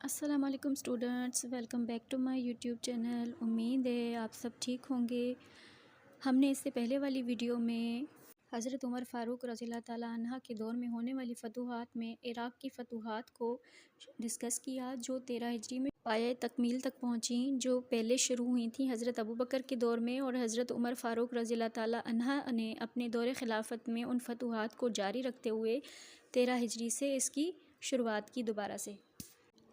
السلام علیکم students, welcome back to my YouTube channel. امید ہے آپ سب ٹھیک ہوں گے۔ ہم نے اس سے پہلے والی ویڈیو میں حضرت عمر فاروق رضی اللہ تعالیٰ عنہ کے دور میں ہونے والی فتوحات میں عراق کی فتوحات کو ڈسکس کیا، جو 13 ہجری میں پایۂ تکمیل تک پہنچیں، جو پہلے شروع ہوئی تھیں حضرت ابوبکر کے دور میں، اور حضرت عمر فاروق رضی اللہ تعالیٰ عنہ نے اپنے دور خلافت میں ان فتوحات کو جاری رکھتے ہوئے 13 ہجری سے اس کی شروعات کی دوبارہ سے۔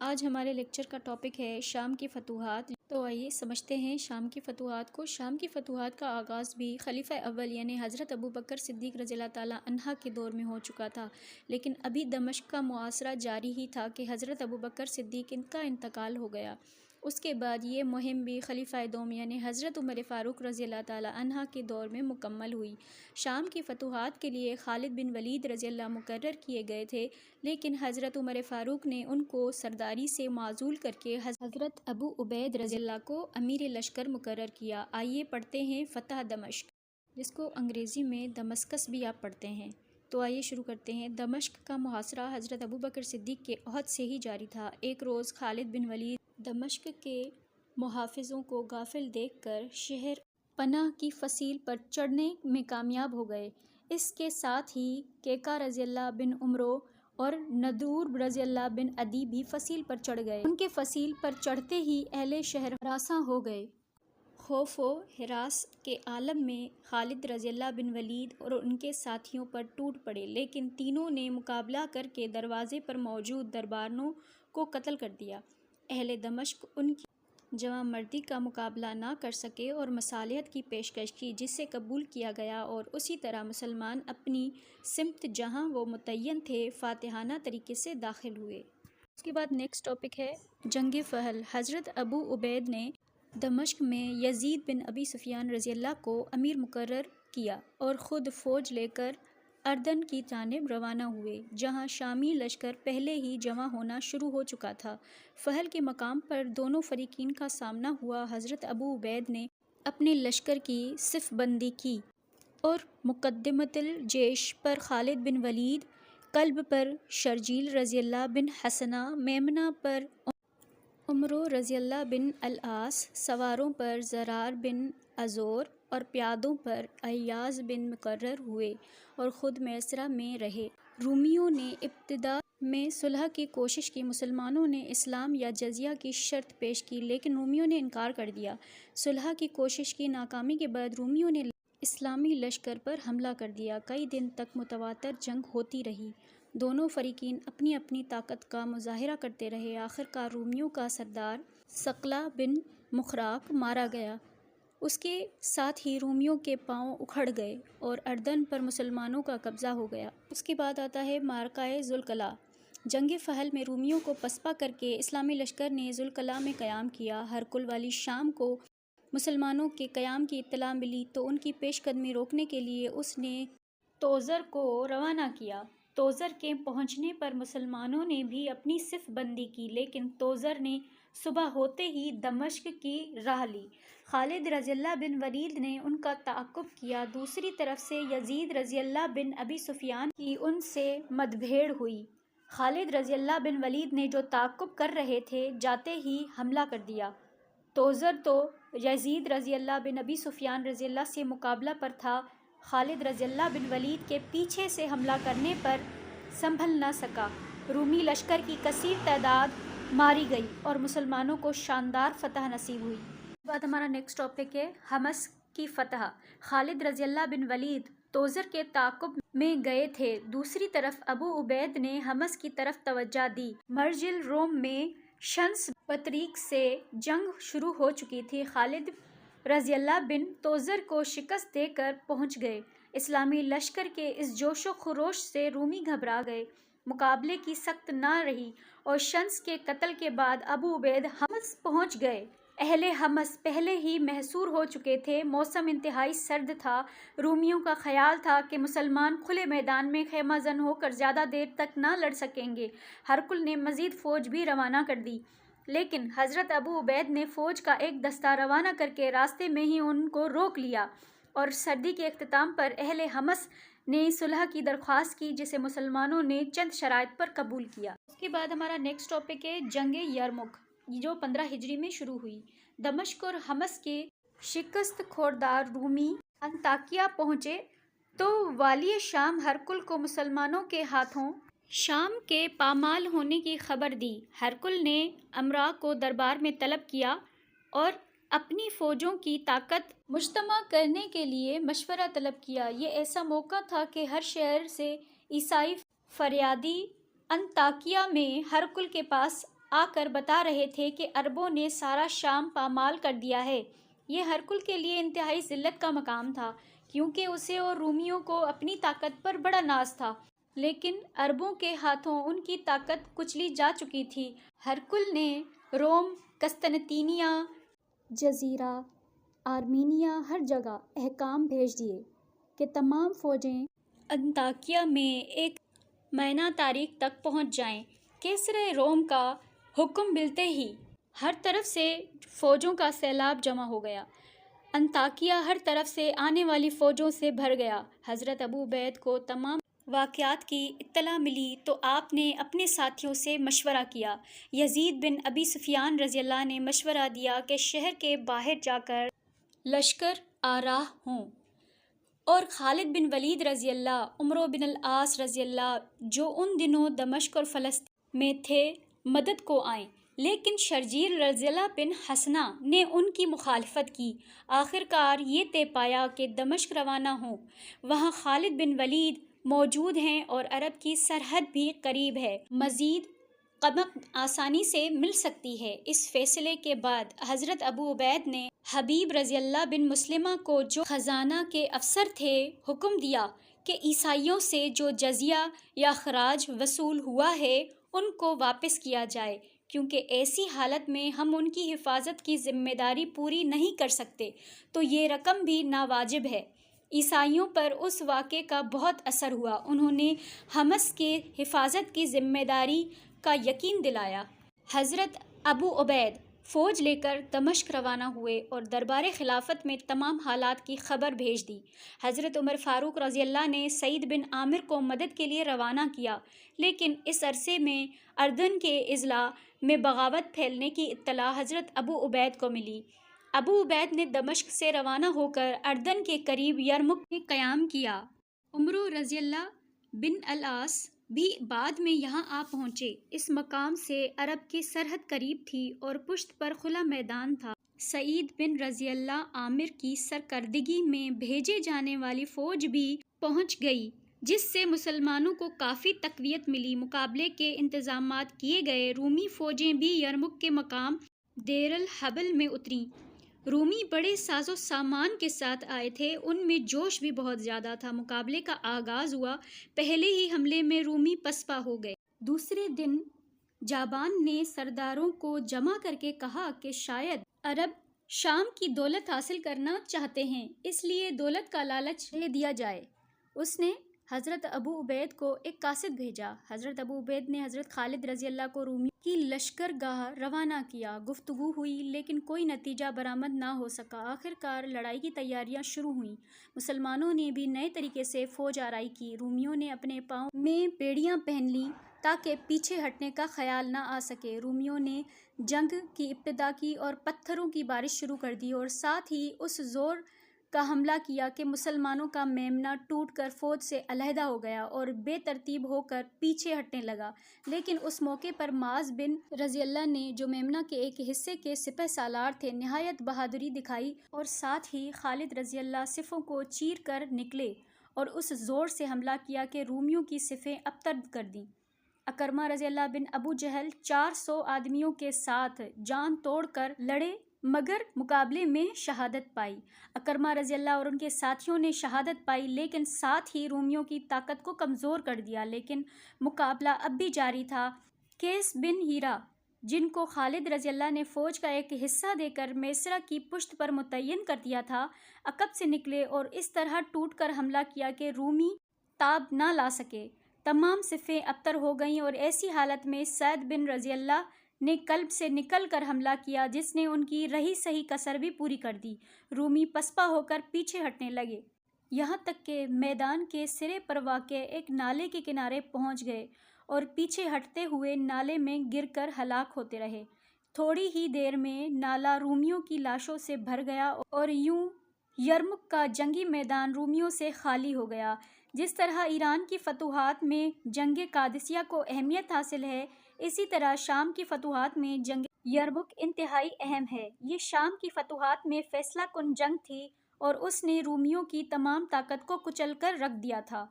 آج ہمارے لیکچر کا ٹاپک ہے شام کی فتوحات۔ تو آئیے سمجھتے ہیں شام کی فتوحات کو۔ شام کی فتوحات کا آغاز بھی خلیفہ اول یعنی حضرت ابوبکر صدیق رضی اللہ تعالیٰ عنہ کے دور میں ہو چکا تھا، لیکن ابھی دمشق کا محاصرہ جاری ہی تھا کہ حضرت ابوبکر صدیق کا انتقال ہو گیا۔ اس کے بعد یہ مہم بھی خلیفہ دوم یعنی حضرت عمر فاروق رضی اللہ تعالیٰ عنہ کے دور میں مکمل ہوئی۔ شام کی فتوحات کے لیے خالد بن ولید رضی اللہ مقرر کیے گئے تھے، لیکن حضرت عمر فاروق نے ان کو سرداری سے معزول کر کے حضرت ابو عبید رضی اللہ کو امیر لشکر مقرر کیا۔ آئیے پڑھتے ہیں فتح دمشق، جس کو انگریزی میں دمسکس بھی آپ پڑھتے ہیں۔ تو آئیے شروع کرتے ہیں۔ دمشق کا محاصرہ حضرت ابوبکر صدیق کے عہد سے ہی جاری تھا۔ ایک روز خالد بن ولید دمشق کے محافظوں کو غافل دیکھ کر شہر پناہ کی فصیل پر چڑھنے میں کامیاب ہو گئے۔ اس کے ساتھ ہی کیکا رضی اللہ بن عمرو اور ندور رضی اللہ بن عدی بھی فصیل پر چڑھ گئے۔ ان کے فصیل پر چڑھتے ہی اہل شہر ہراساں ہو گئے۔ خوف و ہراس کے عالم میں خالد رضی اللہ بن ولید اور ان کے ساتھیوں پر ٹوٹ پڑے، لیکن تینوں نے مقابلہ کر کے دروازے پر موجود درباروں کو قتل کر دیا۔ اہل دمشق ان کی جواں مردی کا مقابلہ نہ کر سکے اور مصالحت کی پیشکش کی، جسے قبول کیا گیا، اور اسی طرح مسلمان اپنی سمت جہاں وہ متعین تھے فاتحانہ طریقے سے داخل ہوئے۔ اس کے بعد نیکسٹ ٹاپک ہے جنگ فہل۔ حضرت ابو عبید نے دمشق میں یزید بن ابی سفیان رضی اللہ کو امیر مقرر کیا اور خود فوج لے کر اردن کی جانب روانہ ہوئے، جہاں شامی لشکر پہلے ہی جمع ہونا شروع ہو چکا تھا۔ فہل کے مقام پر دونوں فریقین کا سامنا ہوا۔ حضرت ابو عبید نے اپنے لشکر کی صف بندی کی اور مقدمۃ الجیش پر خالد بن ولید، قلب پر شرجیل رضی اللہ بن حسنہ، میمنہ پر عمرو رضی اللہ بن العاص، سواروں پر زرار بن ازور اور پیادوں پر ایاز بن مقرر ہوئے اور خود میسرہ میں رہے۔ رومیوں نے ابتدا میں صلح کی کوشش کی۔ مسلمانوں نے اسلام یا جزیہ کی شرط پیش کی، لیکن رومیوں نے انکار کر دیا۔ صلح کی کوشش کی ناکامی کے بعد رومیوں نے اسلامی لشکر پر حملہ کر دیا۔ کئی دن تک متواتر جنگ ہوتی رہی۔ دونوں فریقین اپنی اپنی طاقت کا مظاہرہ کرتے رہے۔ آخرکار رومیوں کا سردار ثقلہ بن مخراق مارا گیا۔ اس کے ساتھ ہی رومیوں کے پاؤں اکھڑ گئے اور اردن پر مسلمانوں کا قبضہ ہو گیا۔ اس کے بعد آتا ہے معرکہ ذوالقلع۔ جنگ فہل میں رومیوں کو پسپا کر کے اسلامی لشکر نے ذوالقلع میں قیام کیا۔ ہرقل والی شام کو مسلمانوں کے قیام کی اطلاع ملی تو ان کی پیش قدمی روکنے کے لیے اس نے توزر کو روانہ کیا۔ توزر کے پہنچنے پر مسلمانوں نے بھی اپنی صف بندی کی، لیکن توزر نے صبح ہوتے ہی دمشق کی راہ لی۔ خالد رضی اللہ بن ولید نے ان کا تعاقب کیا۔ دوسری طرف سے یزید رضی اللہ بن ابی سفیان کی ان سے مدبھیڑ ہوئی۔ خالد رضی اللہ بن ولید نے جو تعاقب کر رہے تھے، جاتے ہی حملہ کر دیا۔ توزر تو یزید رضی اللہ بن ابی سفیان رضی اللہ سے مقابلہ پر تھا۔ خالد رضی اللہ بن ولید کے پیچھے سے حملہ کرنے پر سنبھل نہ سکا۔ رومی لشکر کی کثیر تعداد ماری گئی اور مسلمانوں کو شاندار فتح نصیب ہوئی۔ اس کے بعد ہمارا نیکسٹ ٹاپک ہے حمص کی فتح۔ خالد رضی اللہ بن ولید توزر کے تعاقب میں گئے تھے، دوسری طرف ابو عبید نے حمص کی طرف توجہ دی۔ مرج الروم میں شمس بطریق سے جنگ شروع ہو چکی تھی۔ خالد رضی اللہ بن توزر کو شکست دے کر پہنچ گئے۔ اسلامی لشکر کے اس جوش و خروش سے رومی گھبرا گئے، مقابلے کی سخت نہ رہی اور شمس کے قتل کے بعد ابو عبید حمص پہنچ گئے۔ اہل حمص پہلے ہی محصور ہو چکے تھے۔ موسم انتہائی سرد تھا۔ رومیوں کا خیال تھا کہ مسلمان کھلے میدان میں خیمہ زن ہو کر زیادہ دیر تک نہ لڑ سکیں گے۔ ہرقل نے مزید فوج بھی روانہ کر دی، لیکن حضرت ابو عبید نے فوج کا ایک دستہ روانہ کر کے راستے میں ہی ان کو روک لیا اور سردی کے اختتام پر اہل حمص نے صلح کی درخواست کی جسے مسلمانوں نے چند شرائط پر قبول کیا۔ اس کے بعد ہمارا نیکسٹ ٹاپک ہے جنگ یرمک، جو 15 ہجری میں شروع ہوئی۔ دمشق اور حمص کے شکست خوردار رومی انطاکیہ پہنچے تو والی شام ہرقل کو مسلمانوں کے ہاتھوں شام کے پامال ہونے کی خبر دی۔ ہرقل نے امراء کو دربار میں طلب کیا اور اپنی فوجوں کی طاقت مجتمع کرنے کے لیے مشورہ طلب کیا۔ یہ ایسا موقع تھا کہ ہر شہر سے عیسائی فریادی انطاکیہ میں ہرقل کے پاس آ کر بتا رہے تھے کہ عربوں نے سارا شام پامال کر دیا ہے۔ یہ ہرقل کے لیے انتہائی ذلت کا مقام تھا، کیونکہ اسے اور رومیوں کو اپنی طاقت پر بڑا ناز تھا، لیکن عربوں کے ہاتھوں ان کی طاقت کچلی جا چکی تھی۔ ہرقل نے روم، قسطنطنیہ، جزیرہ آرمینیہ، ہر جگہ احکام بھیج دیے کہ تمام فوجیں انطاکیہ میں ایک مہینہ تاریخ تک پہنچ جائیں۔ کیسر روم کا حکم ملتے ہی ہر طرف سے فوجوں کا سیلاب جمع ہو گیا۔ انطاکیہ ہر طرف سے آنے والی فوجوں سے بھر گیا۔ حضرت ابو عبید کو تمام واقعات کی اطلاع ملی تو آپ نے اپنے ساتھیوں سے مشورہ کیا۔ یزید بن ابی سفیان رضی اللہ نے مشورہ دیا کہ شہر کے باہر جا کر لشکر آراہ ہوں اور خالد بن ولید رضی اللہ، عمرو بن العاص رضی اللہ، جو ان دنوں دمشق اور فلسطین میں تھے، مدد کو آئیں، لیکن شرجیل رضی اللہ بن حسنہ نے ان کی مخالفت کی۔ آخر کار یہ طے پایا کہ دمشق روانہ ہوں۔ وہاں خالد بن ولید موجود ہیں اور عرب کی سرحد بھی قریب ہے، مزید قمق آسانی سے مل سکتی ہے۔ اس فیصلے کے بعد حضرت ابو عبید نے حبیب رضی اللہ بن مسلمہ کو، جو خزانہ کے افسر تھے، حکم دیا کہ عیسائیوں سے جو جزیہ یا خراج وصول ہوا ہے ان کو واپس کیا جائے، کیونکہ ایسی حالت میں ہم ان کی حفاظت کی ذمہ داری پوری نہیں کر سکتے، تو یہ رقم بھی ناواجب ہے۔ عیسائیوں پر اس واقعے کا بہت اثر ہوا۔ انہوں نے حمص کے حفاظت کی ذمہ داری کا یقین دلایا۔ حضرت ابو عبید فوج لے کر دمشق روانہ ہوئے اور دربار خلافت میں تمام حالات کی خبر بھیج دی۔ حضرت عمر فاروق رضی اللہ نے سعید بن عامر کو مدد کے لیے روانہ کیا، لیکن اس عرصے میں اردن کے اضلاع میں بغاوت پھیلنے کی اطلاع حضرت ابو عبید کو ملی۔ ابو عبید نے دمشق سے روانہ ہو کر اردن کے قریب یرمک میں قیام کیا۔ عمرو رضی اللہ بن العاص بھی بعد میں یہاں آ پہنچے۔ اس مقام سے عرب کی سرحد قریب تھی اور پشت پر کھلا میدان تھا۔ سعید بن رضی اللہ عامر کی سرکردگی میں بھیجے جانے والی فوج بھی پہنچ گئی، جس سے مسلمانوں کو کافی تقویت ملی۔ مقابلے کے انتظامات کیے گئے۔ رومی فوجیں بھی یرمک کے مقام دیر الحبل میں اتریں۔ رومی بڑے ساز و سامان کے ساتھ آئے تھے، ان میں جوش بھی بہت زیادہ تھا۔ مقابلے کا آغاز ہوا، پہلے ہی حملے میں رومی پسپا ہو گئے۔ دوسرے دن جابان نے سرداروں کو جمع کر کے کہا کہ شاید عرب شام کی دولت حاصل کرنا چاہتے ہیں، اس لیے دولت کا لالچ دے دیا جائے۔ اس نے حضرت ابو عبید کو ایک قاصد بھیجا۔ حضرت ابو عبید نے حضرت خالد رضی اللہ کو رومی کی لشکر گاہ روانہ کیا۔ گفتگو ہوئی، لیکن کوئی نتیجہ برآمد نہ ہو سکا۔ آخر کار لڑائی کی تیاریاں شروع ہوئیں۔ مسلمانوں نے بھی نئے طریقے سے فوج آرائی کی۔ رومیوں نے اپنے پاؤں میں بیڑیاں پہن لیں تاکہ پیچھے ہٹنے کا خیال نہ آ سکے۔ رومیوں نے جنگ کی ابتدا کی اور پتھروں کی بارش شروع کر دی اور ساتھ ہی اس زور کا حملہ کیا کہ مسلمانوں کا میمنہ ٹوٹ کر فوج سے علیحدہ ہو گیا اور بے ترتیب ہو کر پیچھے ہٹنے لگا۔ لیکن اس موقع پر معاذ بن رضی اللہ نے، جو میمنہ کے ایک حصے کے سپہ سالار تھے، نہایت بہادری دکھائی اور ساتھ ہی خالد رضی اللہ صفوں کو چیر کر نکلے اور اس زور سے حملہ کیا کہ رومیوں کی صفیں ابتر کر دیں۔ اکرمہ رضی اللہ بن ابو جہل 400 آدمیوں کے ساتھ جان توڑ کر لڑے مگر مقابلے میں شہادت پائی۔ اکرمہ رضی اللہ اور ان کے ساتھیوں نے شہادت پائی، لیکن ساتھ ہی رومیوں کی طاقت کو کمزور کر دیا۔ لیکن مقابلہ اب بھی جاری تھا۔ قیس بن ہیرا، جن کو خالد رضی اللہ نے فوج کا ایک حصہ دے کر میسرہ کی پشت پر متعین کر دیا تھا، عقب سے نکلے اور اس طرح ٹوٹ کر حملہ کیا کہ رومی تاب نہ لا سکے۔ تمام صفیں ابتر ہو گئیں اور ایسی حالت میں سعد بن رضی اللہ نے قلب سے نکل کر حملہ کیا، جس نے ان کی رہی سہی کسر بھی پوری کر دی۔ رومی پسپا ہو کر پیچھے ہٹنے لگے۔ یہاں تک کہ میدان کے سرے پر واقع ایک نالے کے کنارے پہنچ گئے اور پیچھے ہٹتے ہوئے نالے میں گر کر ہلاک ہوتے رہے۔ تھوڑی ہی دیر میں نالہ رومیوں کی لاشوں سے بھر گیا اور یوں یرمک کا جنگی میدان رومیوں سے خالی ہو گیا۔ جس طرح ایران کی فتوحات میں جنگ قادسیہ کو اہمیت حاصل ہے، اسی طرح شام کی فتوحات میں جنگ یرمک انتہائی اہم ہے۔ یہ شام کی فتوحات میں فیصلہ کن جنگ تھی اور اس نے رومیوں کی تمام طاقت کو کچل کر رکھ دیا تھا۔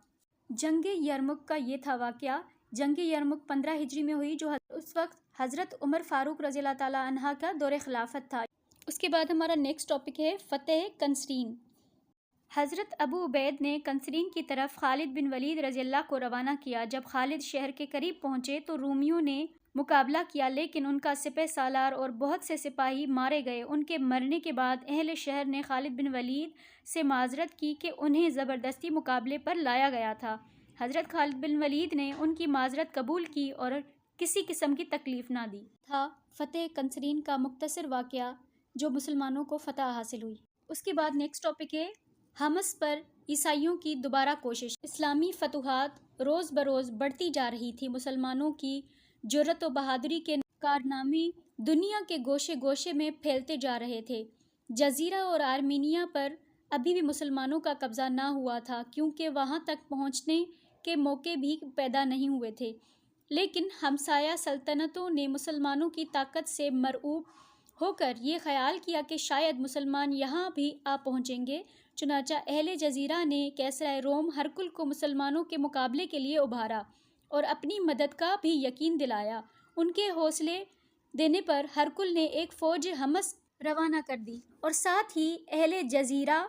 جنگ یرمک کا یہ تھا واقعہ۔ جنگ یرمک 15 ہجری میں ہوئی، جو اس وقت حضرت عمر فاروق رضی اللہ تعالیٰ عنہ کا دور خلافت تھا۔ اس کے بعد ہمارا نیکسٹ ٹاپک ہے فتح کنسرین۔ حضرت ابو عبید نے کنسرین کی طرف خالد بن ولید رضی اللہ کو روانہ کیا۔ جب خالد شہر کے قریب پہنچے تو رومیوں نے مقابلہ کیا، لیکن ان کا سپہ سالار اور بہت سے سپاہی مارے گئے۔ ان کے مرنے کے بعد اہل شہر نے خالد بن ولید سے معذرت کی کہ انہیں زبردستی مقابلے پر لایا گیا تھا۔ حضرت خالد بن ولید نے ان کی معذرت قبول کی اور کسی قسم کی تکلیف نہ دی۔ تھا فتح کنسرین کا مختصر واقعہ جو مسلمانوں کو فتح حاصل ہوئی۔ اس کے بعد نیکسٹ ٹاپک ہے حمص پر عیسائیوں کی دوبارہ کوشش۔ اسلامی فتوحات روز بروز بڑھتی جا رہی تھی۔ مسلمانوں کی جرأت و بہادری کے کارنامے دنیا کے گوشے گوشے میں پھیلتے جا رہے تھے۔ جزیرہ اور آرمینیا پر ابھی بھی مسلمانوں کا قبضہ نہ ہوا تھا، کیونکہ وہاں تک پہنچنے کے موقع بھی پیدا نہیں ہوئے تھے۔ لیکن ہمسایہ سلطنتوں نے مسلمانوں کی طاقت سے مرعوب ہو کر یہ خیال کیا کہ شاید مسلمان یہاں بھی آ پہنچیں گے۔ چنانچہ اہل جزیرہ نے کیسرائے روم ہرقل کو مسلمانوں کے مقابلے کے لیے ابھارا اور اپنی مدد کا بھی یقین دلایا۔ ان کے حوصلے دینے پر ہرقل نے ایک فوج حمص روانہ کر دی اور ساتھ ہی اہل جزیرہ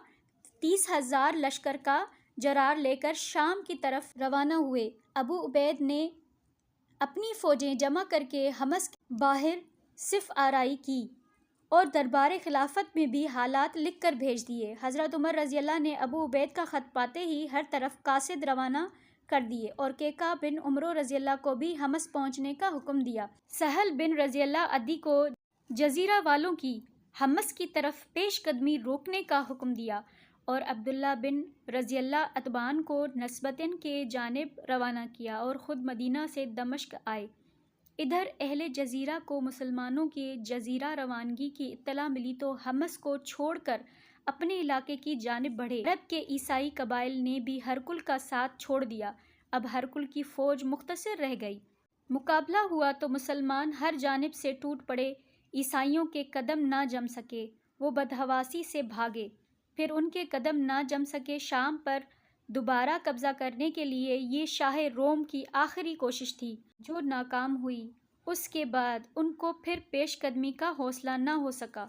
30,000 لشکر کا جرار لے کر شام کی طرف روانہ ہوئے۔ ابو عبید نے اپنی فوجیں جمع کر کے حمص کے باہر صف آرائی کی اور دربار خلافت میں بھی حالات لکھ کر بھیج دیے۔ حضرت عمر رضی اللہ نے ابو عبید کا خط پاتے ہی ہر طرف قاصد روانہ کر دیے اور کیکا بن عمرو رضی اللہ کو بھی حمص پہنچنے کا حکم دیا۔ سہل بن رضی اللہ عدی کو جزیرہ والوں کی حمص کی طرف پیش قدمی روکنے کا حکم دیا اور عبداللہ بن رضی اللہ اتبان کو نسبتاً کے جانب روانہ کیا اور خود مدینہ سے دمشق آئے۔ ادھر اہل جزیرہ کو مسلمانوں کے جزیرہ روانگی کی اطلاع ملی تو حمص کو چھوڑ کر اپنے علاقے کی جانب بڑھے۔ عرب کے عیسائی قبائل نے بھی ہرقل کا ساتھ چھوڑ دیا۔ اب ہرقل کی فوج مختصر رہ گئی۔ مقابلہ ہوا تو مسلمان ہر جانب سے ٹوٹ پڑے، عیسائیوں کے قدم نہ جم سکے، وہ بدحواسی سے بھاگے۔ پھر ان کے قدم نہ جم سکے۔ شام پر دوبارہ قبضہ کرنے کے لیے یہ شاہ روم کی آخری کوشش تھی جو ناکام ہوئی۔ اس کے بعد ان کو پھر پیش قدمی کا حوصلہ نہ ہو سکا۔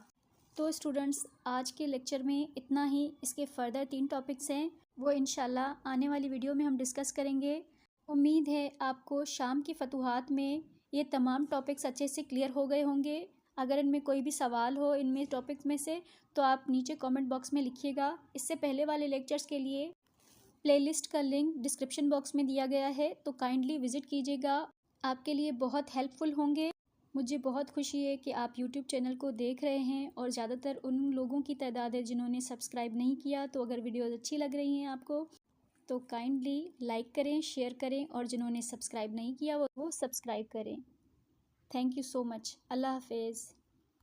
تو اسٹوڈنٹس، آج کے لیکچر میں اتنا ہی۔ اس کے فردر 3 ٹاپکس ہیں، وہ انشاءاللہ آنے والی ویڈیو میں ہم ڈسکس کریں گے۔ امید ہے آپ کو شام کی فتوحات میں یہ تمام ٹاپکس اچھے سے کلیئر ہو گئے ہوں گے۔ اگر ان میں کوئی بھی سوال ہو ان میں ٹاپکس میں سے تو آپ نیچے کامنٹ باکس میں لکھیے گا۔ اس سے پہلے والے لیکچرز کے لیے پلے لسٹ کا لنک ڈسکرپشن باکس میں دیا گیا ہے، تو کائنڈلی وزٹ کیجیے گا۔ آپ کے لیے بہت ہیلپ فل ہوں گے۔ مجھے بہت خوشی ہے کہ آپ یوٹیوب چینل کو دیکھ رہے ہیں اور زیادہ تر ان لوگوں کی تعداد ہے جنہوں نے سبسکرائب نہیں کیا۔ تو اگر ویڈیوز اچھی لگ رہی ہیں آپ کو تو کائنڈلی لائک کریں، شیئر کریں، اور جنہوں نے سبسکرائب نہیں کیا وہ سبسکرائب کریں۔ تھینک یو سو مچ۔ اللہ حافظ۔